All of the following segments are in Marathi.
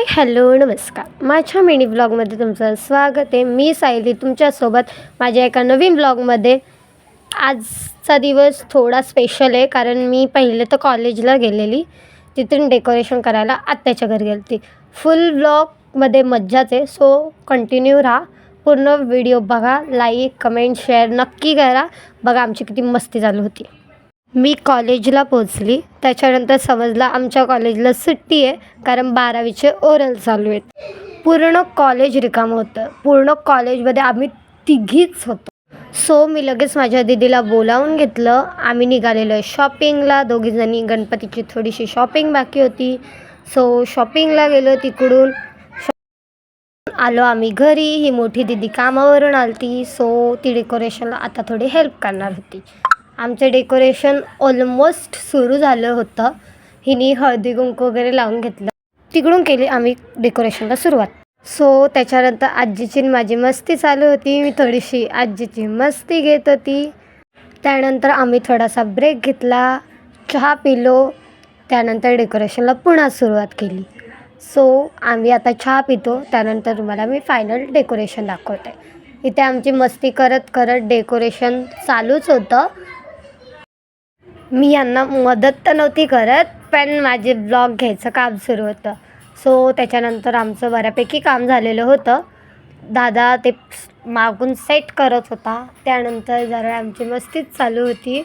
हाय हॅलो नमस्कार, माझ्या मिनी ब्लॉगमध्ये तुमचं स्वागत आहे. मी सायली तुमच्यासोबत माझ्या एका नवीन ब्लॉगमध्ये. आजचा दिवस थोडा स्पेशल आहे कारण मी पहिले तर कॉलेजला गेलेली, तिथून डेकोरेशन करायला आत्याच्या घरी गेली. फुल ब्लॉगमध्ये मज्जाच आहे, सो कंटिन्यू राहा, पूर्ण व्हिडिओ बघा, लाईक कमेंट शेअर नक्की करा. बघा आमची किती मस्ती चालू होती. मी कॉलेजला पोचली, त्याच्यानंतर समजलं आमच्या कॉलेजला सुट्टी आहे कारण 12वीचे ओरल चालू आहेत. पूर्ण कॉलेज रिकामं होतं, पूर्ण कॉलेजमध्ये आम्ही तिघीच होतो. सो मी लगेच माझ्या दीदीला बोलावून घेतलं. आम्ही निघालेलो आहे शॉपिंगला, दोघीजणी. गणपतीची थोडीशी शॉपिंग बाकी होती, सो शॉपिंगला गेलो. तिकडून आलो आम्ही घरी. ही मोठी दीदी कामावरून आलती, सो ती डेकोरेशनला आता थोडी हेल्प करणार होती. आमचं डेकोरेशन ऑलमोस्ट सुरू झालं होतं. हिने हळदी कुंकू वगैरे लावून घेतलं. तिकडून केली आम्ही डेकोरेशनला सुरुवात. सो त्याच्यानंतर आजीची माझी मस्ती चालू होती. मी थोडीशी आजीची मस्ती घेत होती. त्यानंतर आम्ही थोडासा ब्रेक घेतला, चहा पिलो. त्यानंतर डेकोरेशनला पुन्हा सुरुवात केली. सो आम्ही आता चहा पितो, त्यानंतर तुम्हाला मी फायनल डेकोरेशन दाखवते. इथे आमची मस्ती करत करत डेकोरेशन चालूच होतं. मी यांना मदत तर नव्हती करत, पण माझे ब्लॉग घ्यायचं काम सुरू होतं. सो त्याच्यानंतर आमचं बऱ्यापैकी काम झालेलं होतं. दादा ते मागून सेट करत होता. त्यानंतर जरा आमची मस्तीच चालू होती.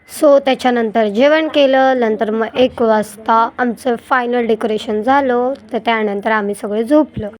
सो त्याच्यानंतर जेवण केलं. नंतर मग 1 वाजता आमचं फायनल डेकोरेशन झालं. तर त्यानंतर आम्ही सगळे झोपलो.